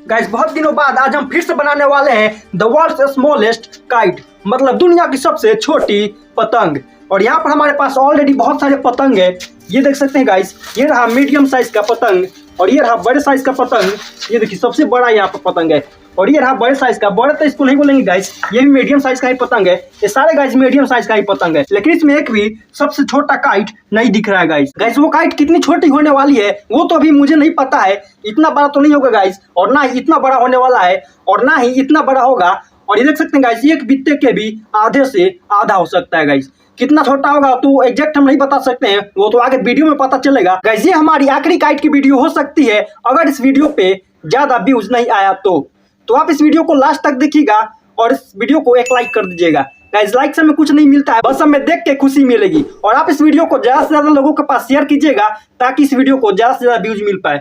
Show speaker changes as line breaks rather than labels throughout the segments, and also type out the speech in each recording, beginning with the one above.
Guys बहुत दिनों बाद आज हम फिर से बनाने वाले हैं द वर्ल्ड्स स्मॉलेस्ट काइट, मतलब दुनिया की सबसे छोटी पतंग। और यहाँ पर हमारे पास ऑलरेडी बहुत सारे पतंग है। ये देख सकते हैं गाइस, ये रहा मीडियम साइज का पतंग और ये रहा बड़े साइज का पतंग। ये देखिए सबसे बड़ा यहाँ पर पतंग है और ये रहा बड़े साइज का। बड़े तो इसको नहीं बोलेंगे गाइस, ये भी मीडियम साइज का ही पतंग है। ये सारे गाइस मीडियम साइज का ही पतंग है, लेकिन इसमें एक भी सबसे छोटा काइट नहीं दिख रहा है गाइस। वो काइट कितनी छोटी होने वाली है वो तो अभी मुझे नहीं पता है। इतना बड़ा तो नहीं होगा गाइस, और ना ही इतना बड़ा होने वाला है और ना ही इतना बड़ा होगा। और ये देख सकते हैं गाइस, एक बित्ते के भी आधे से आधा हो सकता है गाइस। कितना छोटा होगा तो एग्जैक्ट हम नहीं बता सकते हैं, वो तो आगे वीडियो में पता चलेगा गाइस। ये हमारी आखिरी काइट की वीडियो हो सकती है अगर इस वीडियो पे ज्यादा व्यूज नहीं आया तो आप इस वीडियो को लास्ट तक देखिएगा और इस वीडियो को एक लाइक कर दीजिएगा गाइस। लाइक से हमें कुछ नहीं मिलता है, बस हमें देख के खुशी मिलेगी। और आप इस वीडियो को ज्यादा से ज्यादा लोगों के पास शेयर कीजिएगा ताकि इस वीडियो को ज्यादा से ज्यादा व्यूज मिल पाए।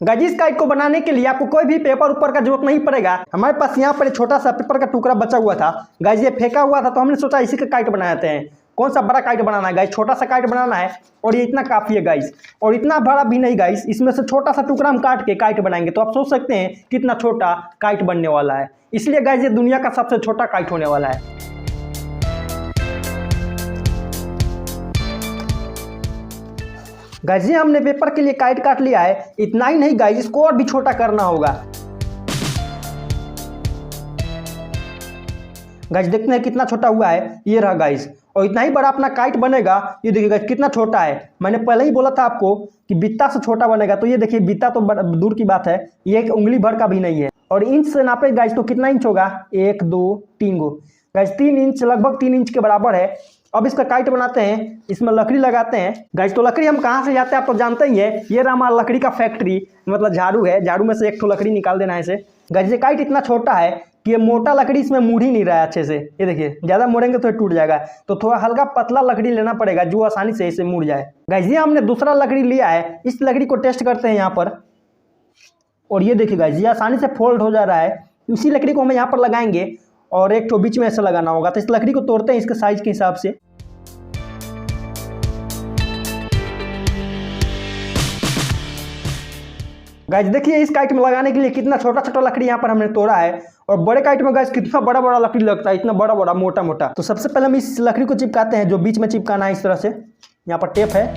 गाइस इस काइट को बनाने के लिए आपको कोई भी पेपर ऊपर का जरूरत नहीं पड़ेगा। हमारे पास यहाँ पर छोटा सा पेपर का टुकड़ा बचा हुआ था गाइस, ये फेंका हुआ था तो हमने सोचा इसी का काइट बनाते हैं। कौन सा बड़ा काइट बनाना है गाइस, छोटा सा काइट बनाना है और ये इतना काफी है गाइस। और इतना बड़ा भी नहीं गाइस, इसमें से छोटा सा टुकड़ा हम काट के काइट बनाएंगे तो आप सोच सकते हैं कितना छोटा काइट बनने वाला है। इसलिए गाइस ये दुनिया का सबसे छोटा काइट होने वाला है। गाइस ये हमने पेपर के लिए काइट काट लिया है। इतना ही नहीं गाइस, इसको और भी छोटा करना होगा। गाइस देखते हैं कितना छोटा हुआ है, ये रहा गाइस। और इतना ही बड़ा अपना काइट बनेगा। ये देखिए गाइस कितना छोटा है। मैंने पहले ही बोला था आपको कि बित्ता से छोटा बनेगा, तो ये देखिए बित्ता तो दूर की बात है, ये एक उंगली भर का भी नहीं है। और इंच से नापे गाइस तो कितना इंच होगा, 1 2 3 गो गाइस, 3 इंच, लगभग 3 इंच के बराबर है। अब इसका काइट बनाते हैं, इसमें लकड़ी लगाते हैं गाइस। तो लकड़ी हम कहाँ से जाते हैं आप तो जानते ही है, ये रहा हमारा लकड़ी का फैक्ट्री, मतलब झाड़ू है। झाड़ू में से एक ठो लकड़ी निकाल देना है इसे गाइस। ये काइट इतना छोटा है कि ये मोटा लकड़ी इसमें मुड़ ही नहीं रहा है अच्छे से। ये देखिए ज़्यादा मोड़ेंगे तो टूट जाएगा, तो थोड़ा हल्का पतला लकड़ी लेना पड़ेगा जो आसानी से इसे मुड़ जाए गाइस। ये हमने दूसरा लकड़ी लिया है, इस लकड़ी को टेस्ट करते हैं यहाँ पर। और ये देखिए गाइस ये आसानी से फोल्ड हो जा रहा है। उसी लकड़ी को हम यहाँ पर लगाएंगे और एक ठो बीच में ऐसे लगाना होगा। तो इस लकड़ी को तोड़ते हैं इसके साइज के हिसाब से। गाइस देखिए इस काइट में लगाने के लिए कितना छोटा छोटा लकड़ी यहाँ पर हमने तोड़ा है। और बड़े काइट में गाइस कितना बड़ा बड़ा लकड़ी लगता है, इतना बड़ा बड़ा मोटा मोटा। तो सबसे पहले हम इस लकड़ी को चिपकाते हैं, जो बीच में चिपकाना है इस तरह से। यहाँ पर टेप है,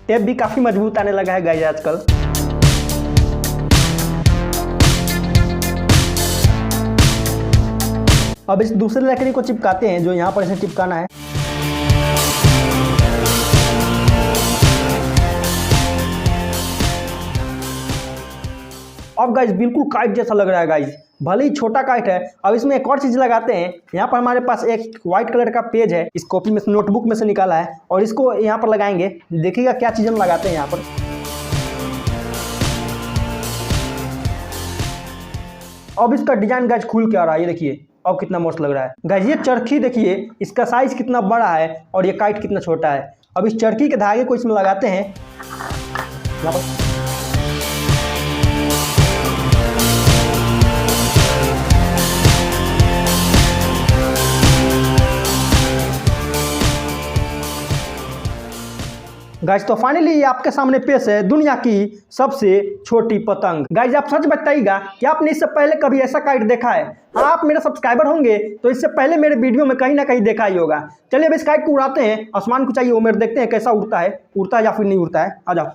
टेप भी काफी मजबूत आने लगा है गाइस आजकल। अब इस दूसरे लकड़ी को चिपकाते हैं जो यहाँ पर इसे चिपकाना है। अब गाइस बिल्कुल काइट जैसा लग रहा है गाइस, भले ही छोटा काइट है। अब इसमें एक और चीज लगाते हैं। यहाँ पर हमारे पास एक व्हाइट कलर का पेज है, इस कॉपी में से, नोटबुक में से निकाला है, और इसको यहाँ पर लगाएंगे। देखिएगा क्या चीज हम लगाते हैं यहाँ पर। अब इसका डिजाइन गाइस खुल के आ रहा है, ये देखिए अब कितना मस्त लग रहा है गाइस। ये चरखी देखिए, इसका साइज कितना बड़ा है और ये काइट कितना छोटा है। अब इस चरखी के धागे को इसमें लगाते हैं यहाँ पर। गाइस तो फाइनली आपके सामने पेश है दुनिया की सबसे छोटी पतंग। गाइस आप सच बताइएगा कि आपने इससे पहले कभी ऐसा काइट देखा है? हाँ, आप मेरे सब्सक्राइबर होंगे तो इससे पहले मेरे वीडियो में कहीं ना कहीं देखा ही होगा। चलिए अब इस काइट को उड़ाते हैं, आसमान को चाहिए उम्र, देखते हैं कैसा उड़ता है या फिर नहीं उड़ता है। आ जाओ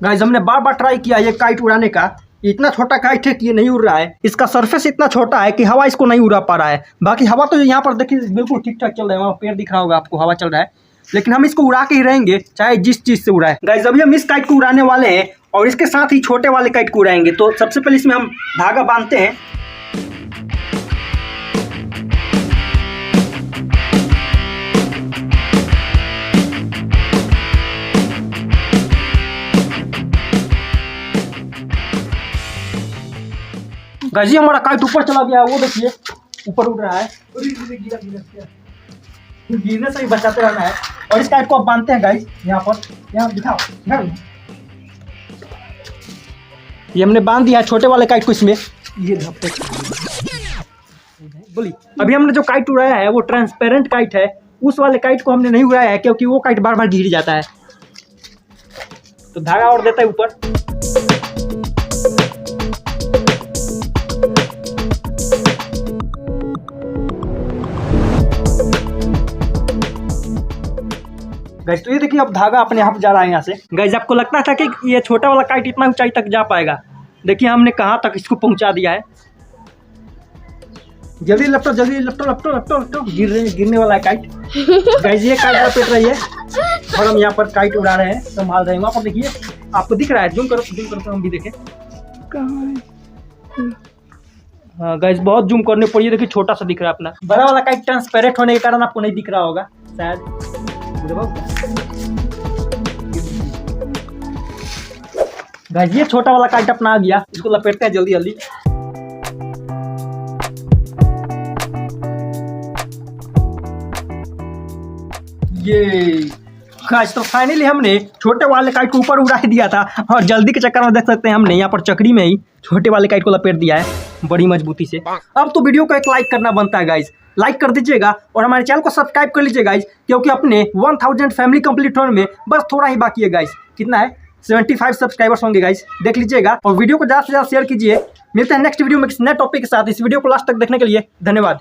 गाइस, हमने बार बार ट्राई किया ये काइट उड़ाने का। इतना छोटा काइट है कि ये नहीं उड़ रहा है। इसका सरफेस इतना छोटा है कि हवा इसको नहीं उड़ा पा रहा है। बाकी हवा तो यहाँ पर देखिए बिल्कुल ठीक ठाक चल रहा है, वहाँ पेड़ दिख रहा होगा आपको, हवा चल रहा है। लेकिन हम इसको उड़ा के ही रहेंगे चाहे जिस चीज से उड़ाए। गाइस अभी हम इस काइट को उड़ाने वाले हैं और इसके साथ ही छोटे वाले काइट को उड़ाएंगे। तो सबसे पहले इसमें हम धागा बांधते हैं। गाइस ये हमारा काइट ऊपर चला गया है, वो देखिए ऊपर उड़ रहा है। गिरने से ही बचाते रहना है। और इस काइट को अब बांधते हैं गाइस यहाँ पर, यहाँ दिखाओ। ये हमने बांध दिया है छोटे वाले काइट को इसमें। ये बोली अभी हमने जो काइट उड़ाया है वो ट्रांसपेरेंट काइट है। उस वाले काइट को हमने नहीं उड़ाया है क्योंकि वो काइट बार बार गिर जाता है। तो धागा और देता है ऊपर। गाइस तो ये देखिए अब धागा अपने आप जा रहा है यहाँ से। गाइस आपको लगता था कि ये छोटा वाला काइट इतना ऊंचाई तक जा पाएगा, देखिए हमने कहाँ तक इसको पहुंचा दिया है। जल्दी लपटो जल्दी लपटो लपटो लपटो लपटो, गिरने वाला है काइट। गाइस ये काइट लपेट रही है और हम यहाँ पर काइट उड़ा रहे हैं, संभाल रहे हैं। वहाँ पर देखिए आपको दिख रहा है, जूम करो तो हम भी देखें। हाँ गाइस बहुत जूम करने पर ये देखिए छोटा सा दिख रहा है अपना। बड़ा वाला काइट ट्रांसपेरेंट होने के कारण आपको नहीं दिख रहा होगा शायद। गाइस ये छोटा वाला काइट अपना आ गया, इसको लपेटते हैं जल्दी जल्दी। ये गाइस तो फाइनली हमने छोटे वाले काइट को ऊपर उड़ा दिया था और जल्दी के चक्कर में देख सकते हैं हमने यहाँ पर चक्री में ही छोटे वाले काइट को लपेट दिया है बड़ी मजबूती से। अब तो वीडियो को एक लाइक करना बनता है गाइस, लाइक कर दीजिएगा और हमारे चैनल को सब्सक्राइब कर लीजिए गाइस, क्योंकि अपने 1000 फैमिली कंप्लीट होने में बस थोड़ा ही बाकी है गाइस। कितना है 75 सब्सक्राइबर्स होंगे गाइस, देख लीजिएगा और वीडियो को ज़्यादा से ज़्यादा शेयर कीजिए। मिलते हैं नेक्स्ट वीडियो में किसी नए टॉपिक के साथ। इस वीडियो को लास्ट तक देखने के लिए धन्यवाद।